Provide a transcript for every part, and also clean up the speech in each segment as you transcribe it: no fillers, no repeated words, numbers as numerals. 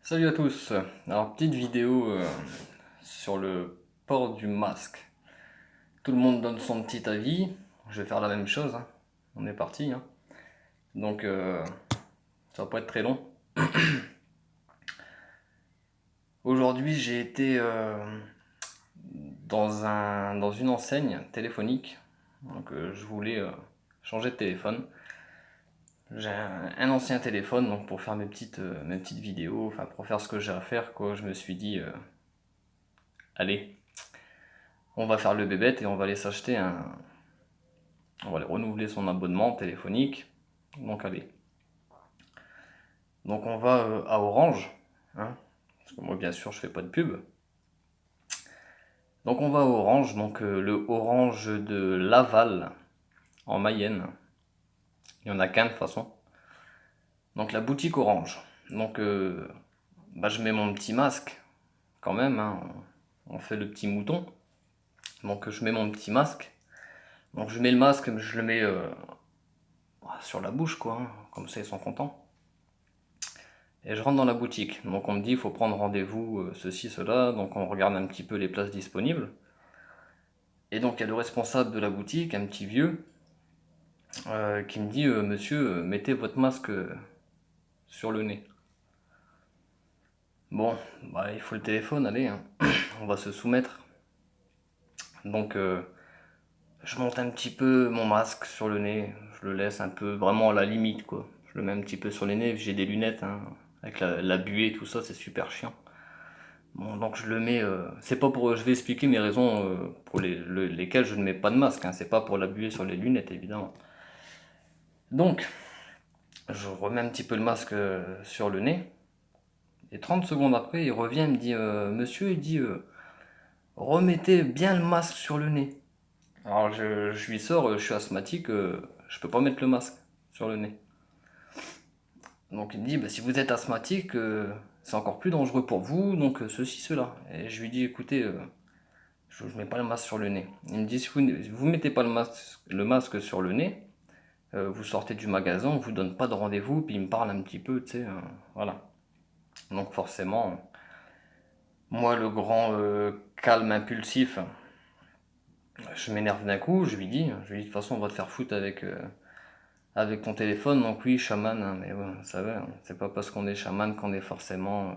Salut à tous. Alors petite vidéo sur le port du masque. Tout le monde donne son petit avis. Je vais faire la même chose, hein. On est parti, hein. Donc ça va pas être très long. Aujourd'hui j'ai été dans une enseigne téléphonique. Donc je voulais changer de téléphone. J'ai un ancien téléphone donc pour faire mes petites vidéos, enfin pour faire ce que j'ai à faire quoi. Je me suis dit allez, on va faire le bébête et on va aller s'acheter on va aller renouveler son abonnement téléphonique. Donc allez. Donc on va à Orange, hein, parce que moi bien sûr je fais pas de pub. Donc on va à Orange, donc le Orange de Laval en Mayenne. Il y en a qu'un de toute façon. Donc la boutique Orange. Donc je mets mon petit masque quand même, hein. On fait le petit mouton. Donc je mets mon petit masque. Donc je mets le masque, je le mets sur la bouche quoi, hein, comme ça ils sont contents. Et je rentre dans la boutique. Donc on me dit il faut prendre rendez-vous, ceci, cela. Donc on regarde un petit peu les places disponibles. Et donc il y a le responsable de la boutique, un petit vieux, qui me dit monsieur, mettez votre masque sur le nez. Bon, bah il faut le téléphone, allez, hein. On va se soumettre. Donc je monte un petit peu mon masque sur le nez. Je le laisse un peu vraiment à la limite quoi. Je le mets un petit peu sur les nez, j'ai des lunettes, hein, avec la buée, tout ça, c'est super chiant. Bon, donc je le mets. C'est pas pour. Je vais expliquer mes raisons pour lesquelles je ne mets pas de masque, hein. C'est pas pour la buée sur les lunettes, évidemment. Donc, je remets un petit peu le masque sur le nez. Et 30 secondes après, il revient, il me dit monsieur, il dit remettez bien le masque sur le nez. Alors je lui sors, je suis asthmatique, je peux pas mettre le masque sur le nez. Donc il me dit bah, si vous êtes asthmatique, c'est encore plus dangereux pour vous, donc ceci, cela. Et je lui dis écoutez, je ne mets pas le masque sur le nez. Il me dit si vous ne mettez pas le masque sur le nez, vous sortez du magasin, on vous donne pas de rendez-vous, puis il me parle un petit peu, tu sais, voilà. Donc forcément, moi le grand calme impulsif, je m'énerve d'un coup, je lui dis de toute façon on va te faire foutre avec ton téléphone, donc oui chaman, hein, mais ouais, ça va, hein, c'est pas parce qu'on est chaman qu'on est forcément,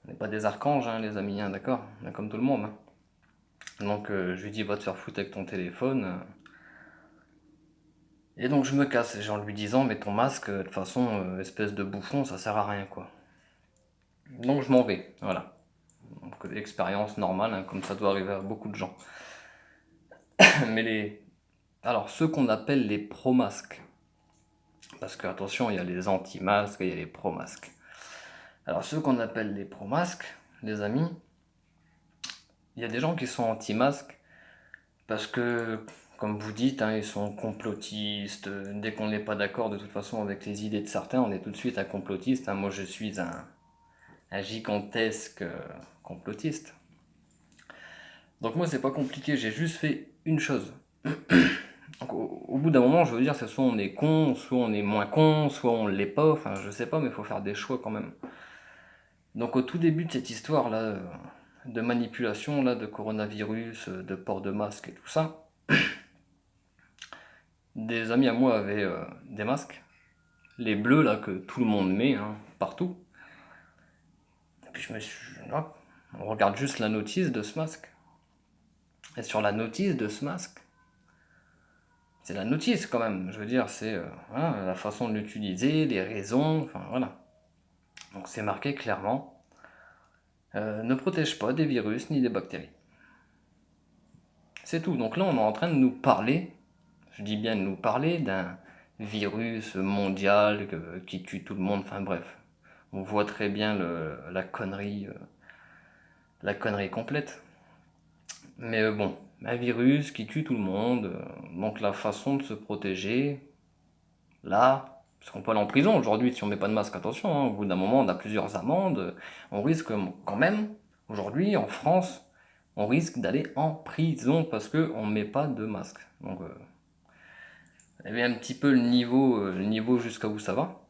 on n'est pas des archanges hein, les amis, hein, d'accord, on est comme tout le monde, hein. Donc je lui dis va te faire foutre avec ton téléphone. Et donc je me casse, en lui disant mais ton masque, de toute façon, espèce de bouffon, ça sert à rien quoi. Donc je m'en vais, voilà. Donc expérience normale, hein, comme ça doit arriver à beaucoup de gens. Mais alors ceux qu'on appelle les pro-masques, parce que attention, il y a les anti-masques et il y a les pro-masques. Alors ceux qu'on appelle les pro-masques, les amis, il y a des gens qui sont anti-masques parce que, comme vous dites, hein, ils sont complotistes. Dès qu'on n'est pas d'accord de toute façon avec les idées de certains, on est tout de suite un complotiste, hein. Moi je suis un gigantesque complotiste. Donc moi c'est pas compliqué, j'ai juste fait une chose. Donc, au bout d'un moment, je veux dire, c'est soit on est con, soit on est moins con, soit on l'est pas, enfin je sais pas, mais il faut faire des choix quand même. Donc au tout début de cette histoire là, de manipulation là, de coronavirus, de port de masque et tout ça, des amis à moi avaient des masques, les bleus là que tout le monde met, hein, partout. Et puis je me suis, hop, on regarde juste la notice de ce masque. Et sur la notice de ce masque, c'est la notice quand même, je veux dire, c'est voilà, la façon de l'utiliser, les raisons, enfin voilà. Donc c'est marqué clairement, ne protège pas des virus ni des bactéries. C'est tout. Donc là, on est en train de nous parler, je dis bien de nous parler, d'un virus mondial qui tue tout le monde, enfin bref. On voit très bien la connerie complète. Mais bon, un virus qui tue tout le monde, donc la façon de se protéger, là, parce qu'on peut aller en prison aujourd'hui si on met pas de masque, attention, hein, au bout d'un moment on a plusieurs amendes, on risque quand même, aujourd'hui en France, on risque d'aller en prison parce qu'on ne met pas de masque. Donc vous avez un petit peu le niveau jusqu'à où ça va.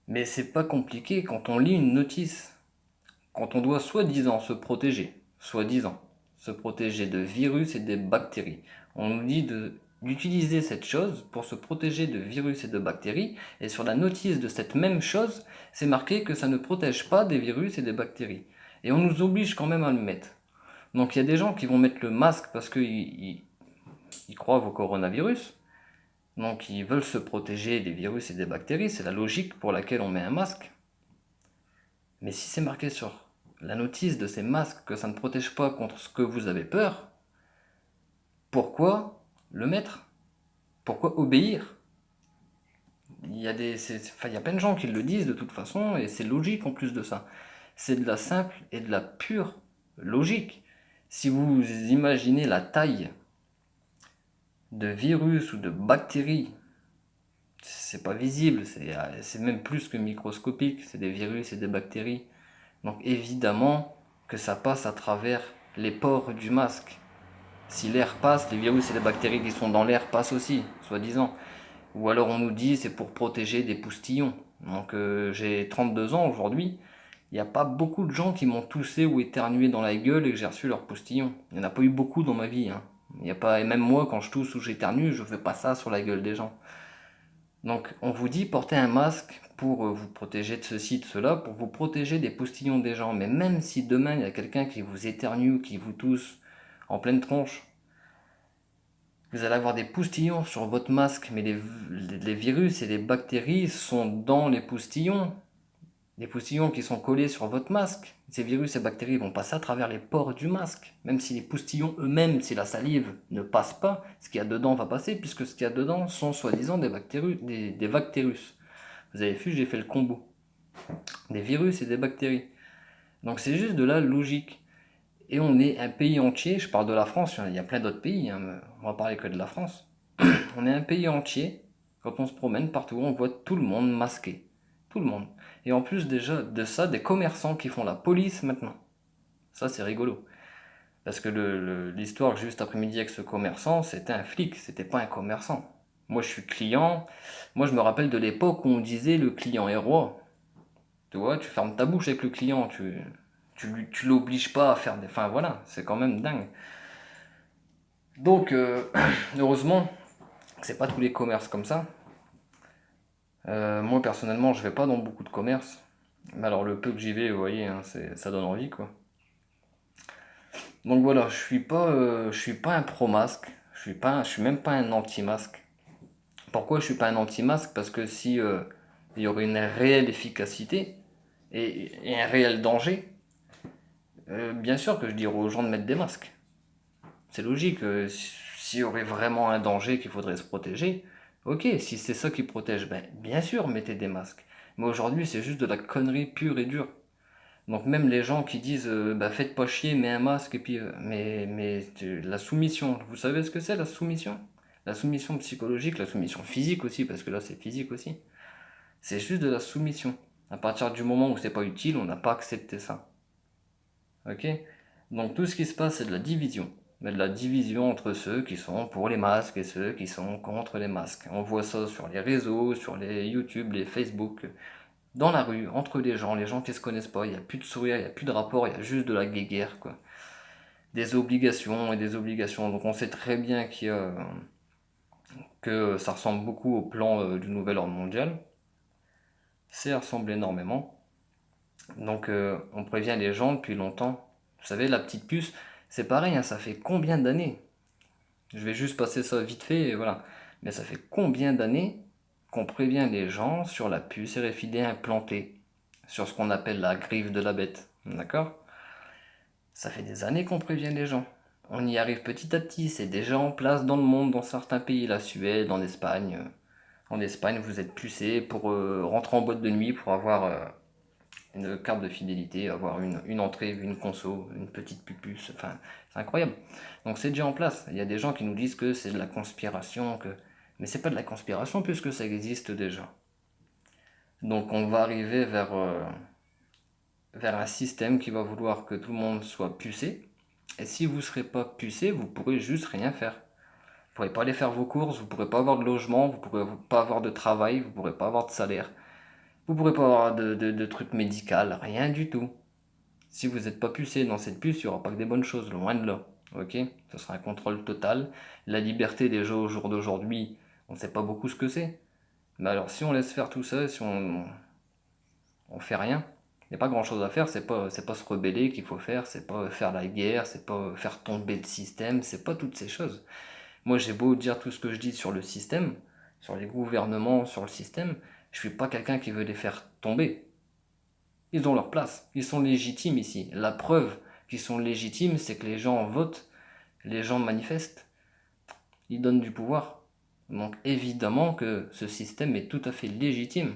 Mais c'est pas compliqué quand on lit une notice. Quand on doit soi-disant se protéger de virus et des bactéries. On nous dit d'utiliser cette chose pour se protéger de virus et de bactéries, et sur la notice de cette même chose, c'est marqué que ça ne protège pas des virus et des bactéries. Et on nous oblige quand même à le mettre. Donc il y a des gens qui vont mettre le masque parce qu'ils croient au coronavirus, donc ils veulent se protéger des virus et des bactéries, c'est la logique pour laquelle on met un masque. Mais si c'est marqué sur la notice de ces masques que ça ne protège pas contre ce que vous avez peur, pourquoi le mettre? Pourquoi obéir? Il y a plein de gens qui le disent de toute façon, et c'est logique en plus de ça. C'est de la simple et de la pure logique. Si vous imaginez la taille de virus ou de bactéries, c'est pas visible, c'est même plus que microscopique, c'est des virus et des bactéries. Donc évidemment que ça passe à travers les pores du masque. Si l'air passe, les virus et les bactéries qui sont dans l'air passent aussi, soi-disant. Ou alors on nous dit c'est pour protéger des poustillons. Donc j'ai 32 ans aujourd'hui, il n'y a pas beaucoup de gens qui m'ont toussé ou éternué dans la gueule et que j'ai reçu leur poustillon. Il n'y en a pas eu beaucoup dans ma vie. Hein. Il y a pas, et même moi quand je tousse ou j'éternue, je fais pas ça sur la gueule des gens. Donc on vous dit portez un masque pour vous protéger de ceci, de cela, pour vous protéger des postillons des gens. Mais même si demain il y a quelqu'un qui vous éternue ou qui vous tousse en pleine tronche, vous allez avoir des postillons sur votre masque, mais les virus et les bactéries sont dans les postillons. Les postillons qui sont collés sur votre masque. Ces virus et bactéries vont passer à travers les pores du masque. Même si les postillons eux-mêmes, si la salive ne passe pas, ce qu'il y a dedans va passer, puisque ce qu'il y a dedans sont soi-disant des bactérus. Vous avez vu, j'ai fait le combo. Des virus et des bactéries. Donc c'est juste de la logique. Et on est un pays entier, je parle de la France, il y a plein d'autres pays, hein, on va parler que de la France. On est un pays entier, quand on se promène partout, on voit tout le monde masqué. Tout le monde. Et en plus déjà de ça, des commerçants qui font la police maintenant. Ça c'est rigolo. Parce que l'histoire juste après-midi avec ce commerçant, c'était un flic, c'était pas un commerçant. Moi je suis client, moi je me rappelle de l'époque où on disait le client est roi. Tu vois, tu fermes ta bouche avec le client, tu l'obliges pas à faire des... Enfin voilà, c'est quand même dingue. Donc heureusement, c'est pas tous les commerces comme ça. Moi personnellement, je vais pas dans beaucoup de commerces. Mais alors le peu que j'y vais, vous voyez, hein, ça donne envie quoi. Donc voilà, je suis pas un pro-masque. Je suis même pas un anti-masque. Pourquoi je suis pas un anti-masque? Parce que si il y aurait une réelle efficacité et un réel danger, bien sûr que je dirais aux gens de mettre des masques. C'est logique. S'il y aurait vraiment un danger qu'il faudrait se protéger, ok, si c'est ça qui protège, ben, bien sûr, mettez des masques. Mais aujourd'hui, c'est juste de la connerie pure et dure. Donc même les gens qui disent bah, faites pas chier, mets un masque, et puis la soumission, vous savez ce que c'est la soumission? La soumission psychologique, la soumission physique aussi, parce que là c'est physique aussi. C'est juste de la soumission. À partir du moment où c'est pas utile, on n'a pas accepté ça. Ok? Donc tout ce qui se passe, c'est de la division. Mais de la division entre ceux qui sont pour les masques et ceux qui sont contre les masques. On voit ça sur les réseaux, sur les YouTube, les Facebook, dans la rue, entre les gens qui se connaissent pas. Il n'y a plus de sourire, il n'y a plus de rapport, il y a juste de la guéguerre, quoi. Des obligations et des obligations. Donc on sait très bien que ça ressemble beaucoup au plan du nouvel ordre mondial. Ça ressemble énormément. Donc on prévient les gens depuis longtemps. Vous savez, la petite puce, c'est pareil, hein, ça fait combien d'années? Je vais juste passer ça vite fait, et voilà. Mais ça fait combien d'années qu'on prévient les gens sur la puce RFID implantée, sur ce qu'on appelle la griffe de la bête, d'accord? Ça fait des années qu'on prévient les gens. On y arrive petit à petit, c'est déjà en place dans le monde, dans certains pays, la Suède, en Espagne. En Espagne, vous êtes pucé pour rentrer en boîte de nuit, pour avoir une carte de fidélité, avoir une entrée, une conso, une petite pupuce, enfin, c'est incroyable. Donc c'est déjà en place. Il y a des gens qui nous disent que c'est de la conspiration, mais c'est pas de la conspiration puisque ça existe déjà. Donc on va arriver vers un système qui va vouloir que tout le monde soit pucé. Et si vous ne serez pas pucé, vous pourrez juste rien faire. Vous pourrez pas aller faire vos courses, vous pourrez pas avoir de logement, vous pourrez pas avoir de travail, vous pourrez pas avoir de salaire. Vous pourrez pas avoir de trucs médicaux, rien du tout. Si vous n'êtes pas pucé dans cette puce, il n'y aura pas que des bonnes choses, loin de là. Ok? Ce sera un contrôle total. La liberté déjà au jour d'aujourd'hui, on ne sait pas beaucoup ce que c'est. Mais alors si on laisse faire tout ça, si on fait rien, il n'y a pas grand chose à faire, c'est pas se rebeller qu'il faut faire, c'est pas faire la guerre, c'est pas faire tomber le système, c'est pas toutes ces choses. Moi j'ai beau dire tout ce que je dis sur le système, sur les gouvernements, sur le système, je suis pas quelqu'un qui veut les faire tomber. Ils ont leur place, ils sont légitimes ici. La preuve qu'ils sont légitimes, c'est que les gens votent, les gens manifestent, ils donnent du pouvoir. Donc évidemment que ce système est tout à fait légitime.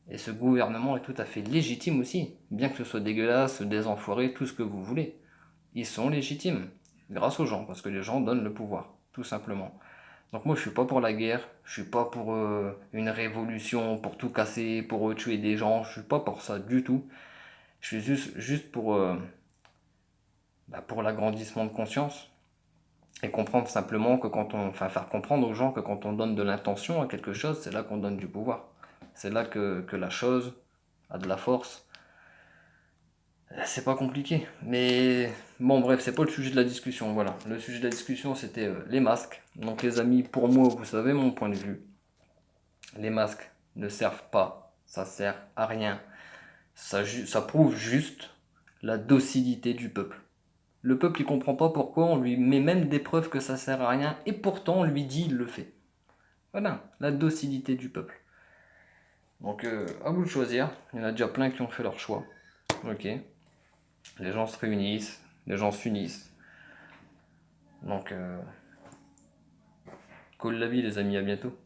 Et ce gouvernement est tout à fait légitime aussi, bien que ce soit dégueulasse, des enfoirés, tout ce que vous voulez. Ils sont légitimes, grâce aux gens, parce que les gens donnent le pouvoir, tout simplement. Donc moi je suis pas pour la guerre, je suis pas pour une révolution, pour tout casser, pour tuer des gens, je suis pas pour ça du tout. Je suis juste pour l'agrandissement de conscience et comprendre simplement que enfin faire comprendre aux gens que quand on donne de l'intention à quelque chose, c'est là qu'on donne du pouvoir. C'est là que la chose a de la force. C'est pas compliqué, mais bon bref, c'est pas le sujet de la discussion, voilà. Le sujet de la discussion c'était les masques. Donc les amis, pour moi, vous savez mon point de vue. Les masques ne servent pas, ça sert à rien. Ça prouve juste la docilité du peuple. Le peuple il comprend pas pourquoi on lui met même des preuves que ça sert à rien et pourtant on lui dit il le fait. Voilà, la docilité du peuple. Donc à vous de choisir, il y en a déjà plein qui ont fait leur choix. Ok. Les gens se réunissent, les gens s'unissent. Donc, cool la vie les amis, à bientôt.